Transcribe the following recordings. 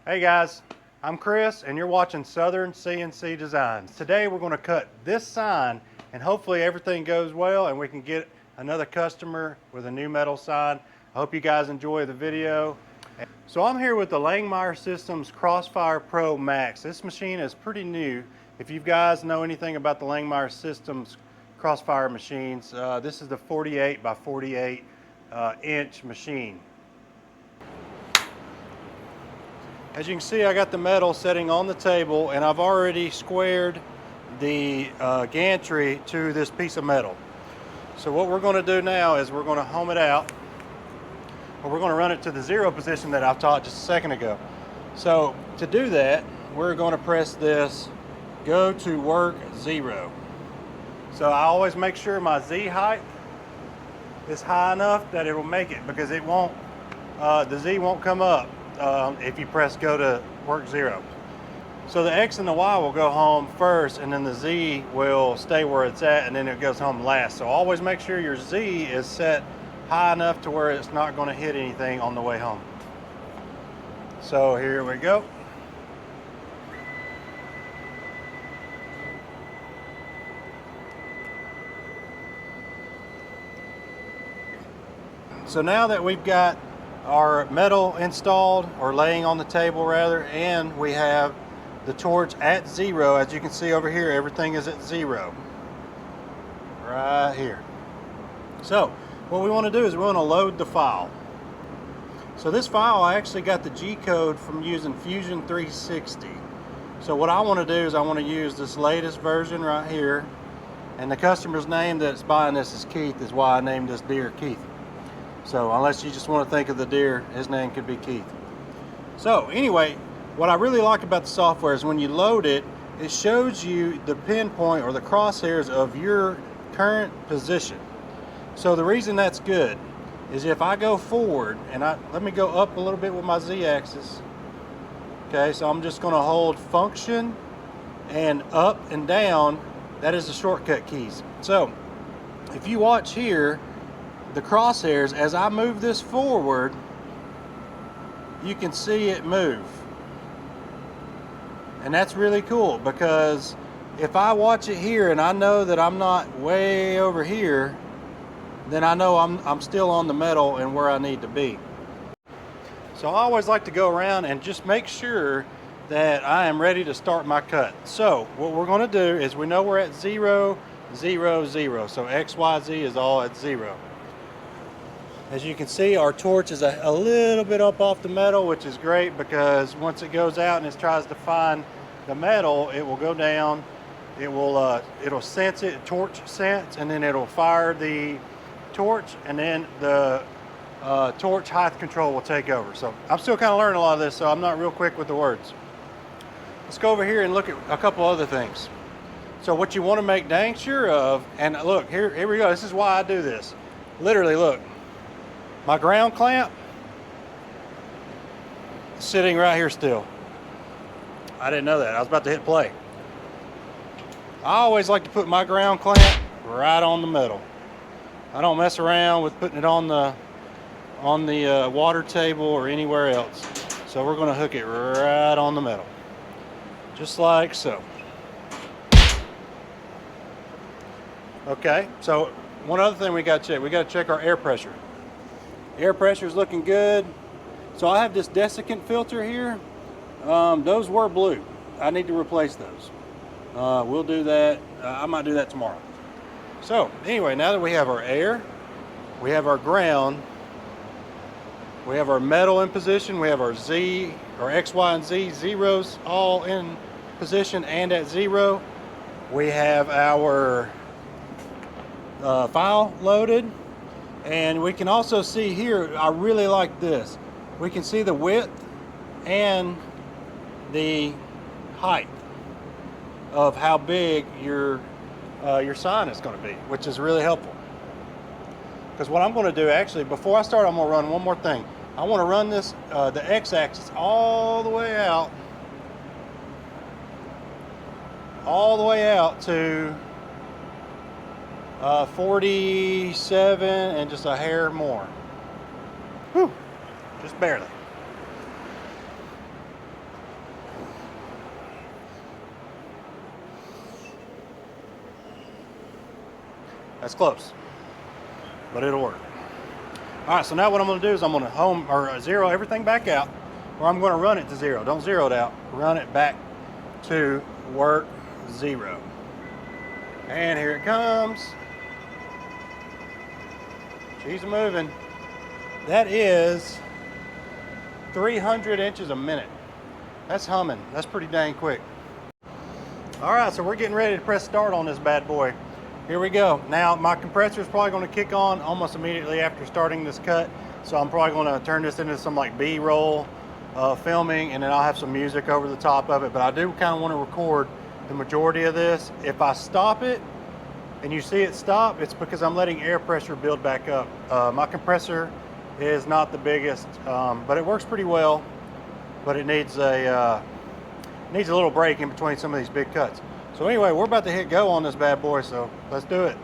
Hey guys, I'm Chris and you're watching Southern CNC Designs. Today we're going to cut this sign and hopefully everything goes well and we can get another customer with a new metal sign. I hope you guys enjoy the video. So I'm here with the Langmuir Systems CrossFire PRO MAX. This machine is pretty new. If you guys know anything about the Langmuir Systems Crossfire machines, this is the 48 by 48 inch machine. As you can see, I got the metal sitting on the table and I've already squared the gantry to this piece of metal. So what we're going to do now is we're going to home it out, or we're going to run it to the zero position that I've taught just a second ago. So to do that, we're going to press this go to work 0. So I always make sure my Z height is high enough that it will make it, because it won't, the Z won't come up if you press go to work 0. So the X and the Y will go home first and then the Z will stay where it's at and then it goes home last. So always make sure your Z is set high enough to where it's not going to hit anything on the way home. So here we go. So now that we've got our metal installed, or laying on the table rather, and we have the torch at 0, as you can see over here, everything is at 0 right here. So what we want to do is we want to load the file. So this file, I actually got the G code from using Fusion 360. So what I want to do is I want to use this latest version right here, and the customer's name that's buying this is Keith, is why I named this deer Keith. So unless you just want to think of the deer, his name could be Keith. So anyway, what I really like about the software is when you load it, it shows you the pinpoint or the crosshairs of your current position. So the reason that's good is if I go forward, and let me go up a little bit with my Z axis. Okay, so I'm just going to hold function and up and down. That is the shortcut keys. So if you watch here, the crosshairs, as I move this forward, you can see it move. And that's really cool, because if I watch it here and I know that I'm not way over here, then I know I'm still on the metal and where I need to be. So I always like to go around and just make sure that I am ready to start my cut. So what we're going to do is, we know we're at 0, 0, 0. So X, Y, Z is all at 0. As you can see, our torch is a little bit up off the metal, which is great, because once it goes out and it tries to find the metal, it will go down, it'll sense it, torch sense, and then it'll fire the torch, and then the torch height control will take over. So I'm still kind of learning a lot of this, so I'm not real quick with the words. Let's go over here and look at a couple other things. So what you want to make dang sure of, and look, here we go, this is why I do this. Literally, look. My ground clamp is sitting right here still. I didn't know that. I was about to hit play. I always like to put my ground clamp right on the metal. I don't mess around with putting it on the water table or anywhere else. So we're going to hook it right on the metal, just like so. Okay, so one other thing we got to check our air pressure. Air pressure is looking good. So I have this desiccant filter here. Those were blue. I need to replace those. We'll do that. I might do that tomorrow. So anyway, now that we have our air, we have our ground, we have our metal in position, we have our Z, or X, Y, and Z zeros all in position and at 0. We have our file loaded. And we can also see here, I really like this. We can see the width and the height of how big your sign is going to be, which is really helpful. Because what I'm going to do, actually, before I start, I'm going to run one more thing. I want to run this, the X-axis all the way out to 47 and just a hair more. Whew, just barely. That's close, but it'll work. All right, so now what I'm gonna do is I'm gonna zero everything back out, or I'm gonna run it to zero. Don't zero it out, run it back to work 0. And here it comes. She's moving. That is 300 inches a minute. That's humming. That's pretty dang quick. All right, so we're getting ready to press start on this bad boy. Here we go. Now my compressor is probably going to kick on almost immediately after starting this cut. So I'm probably going to turn this into some like B-roll filming, and then I'll have some music over the top of it. But I do kind of want to record the majority of this. If I stop it and you see it stop, it's because I'm letting air pressure build back up. My compressor is not the biggest, but it works pretty well. But it needs a little break in between some of these big cuts. So anyway, we're about to hit go on this bad boy, so let's do it.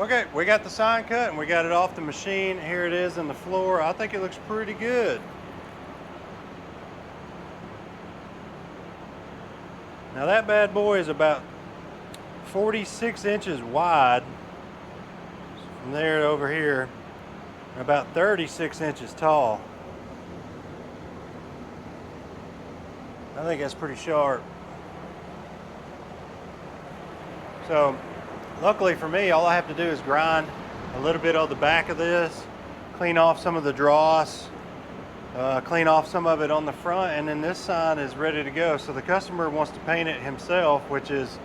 Okay, we got the sign cut and we got it off the machine. Here it is in the floor. I think it looks pretty good. Now that bad boy is about 46 inches wide from there to over here, and about 36 inches tall. I think that's pretty sharp. So luckily for me, all I have to do is grind a little bit on the back of this, clean off some of the dross, clean off some of it on the front, and then this sign is ready to go. So the customer wants to paint it himself, which is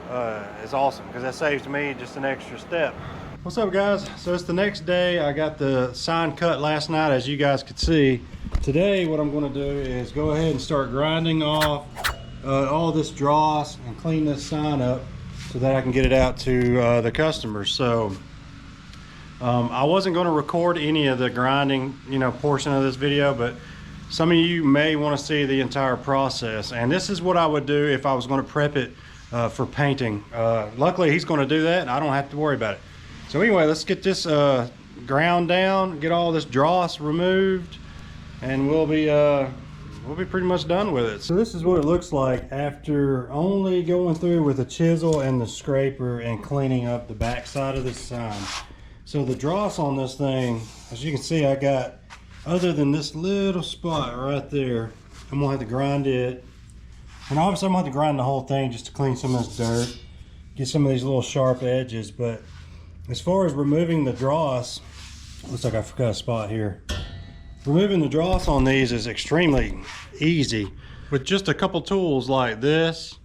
awesome because that saves me just an extra step. What's up, guys? So it's the next day. I got the sign cut last night, as you guys could see. Today what I'm going to do is go ahead and start grinding off all this dross and clean this sign up so that I can get it out to the customers. So I wasn't going to record any of the grinding, portion of this video, but some of you may want to see the entire process. And this is what I would do if I was going to prep it for painting. Luckily he's going to do that and I don't have to worry about it. So anyway, let's get this ground down, get all this dross removed, and we'll be pretty much done with it. So this is what it looks like after only going through with a chisel and the scraper and cleaning up the back side of this sign. So the dross on this thing, as you can see, I got, other than this little spot right there, I'm gonna have to grind it. And obviously I'm gonna have to grind the whole thing just to clean some of this dirt, get some of these little sharp edges. But as far as removing the dross, looks like I forgot a spot here. Removing the dross on these is extremely easy with just a couple tools like this,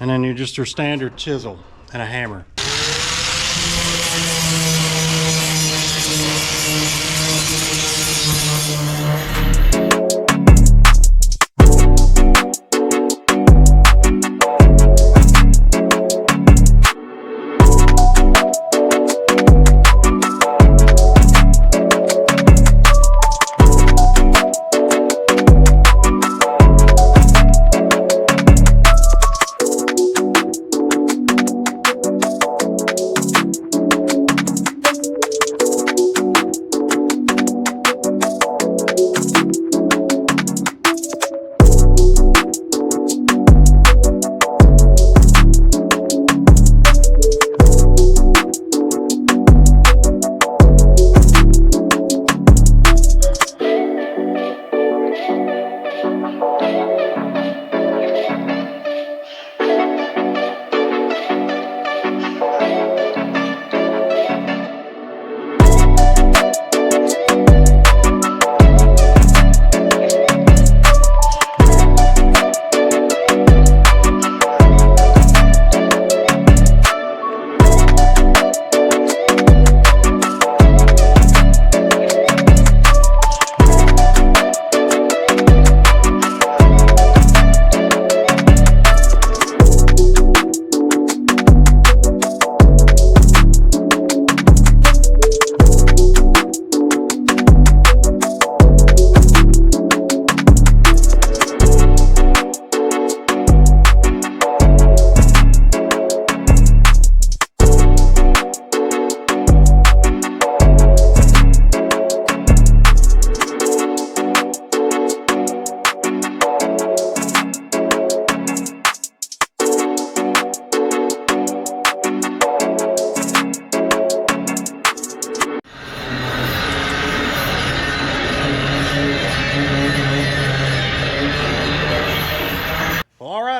and then just your standard chisel and a hammer.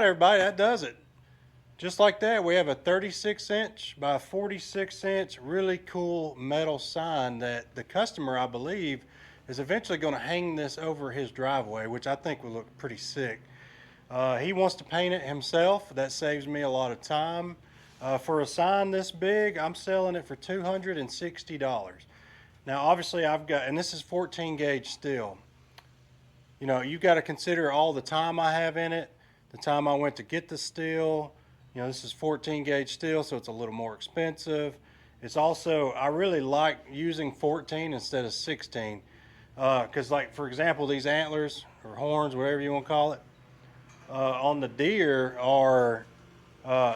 Everybody, that does it. Just like that, we have a 36-inch by 46-inch really cool metal sign that the customer, I believe, is eventually going to hang this over his driveway, which I think will look pretty sick. He wants to paint it himself. That saves me a lot of time. For a sign this big, I'm selling it for $260. Now obviously I've got, and this is 14 gauge steel. You've got to consider all the time I have in it, the time I went to get the steel. This is 14 gauge steel, so it's a little more expensive. It's also, I really like using 14 instead of 16. Because like, for example, these antlers or horns, whatever you want to call it, on the deer are,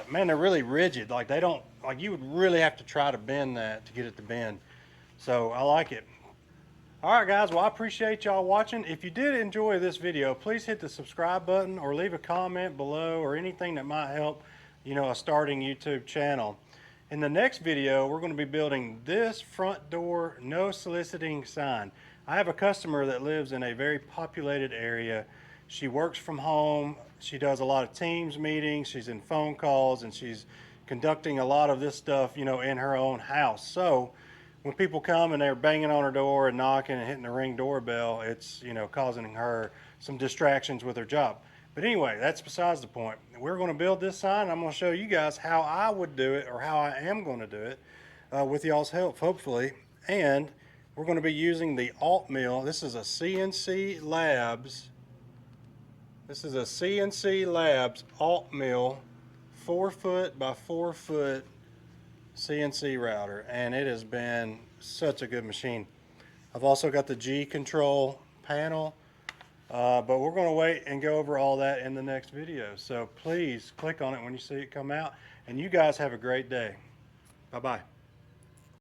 man, they're really rigid. Like they don't, like you would really have to try to bend that to get it to bend. So I like it. All right, guys, well, I appreciate y'all watching. If you did enjoy this video, please hit the subscribe button or leave a comment below or anything that might help, a starting YouTube channel. In the next video, we're going to be building this front door no soliciting sign. I have a customer that lives in a very populated area. She works from home. She does a lot of Teams meetings. She's in phone calls, and she's conducting a lot of this stuff, in her own house. So when people come and they're banging on her door and knocking and hitting the Ring doorbell, it's, causing her some distractions with her job. But anyway, that's besides the point. We're going to build this sign, and I'm going to show you guys how I would do it, or how I am going to do it, with y'all's help, hopefully. And we're going to be using the alt mill. This is a CNC Labs. This is a CNC Labs alt mill, 4-foot by 4-foot CNC router, and it has been such a good machine. I've also got the G control panel, but we're going to wait and go over all that in the next video. So please click on it when you see it come out, and you guys have a great day. Bye-bye.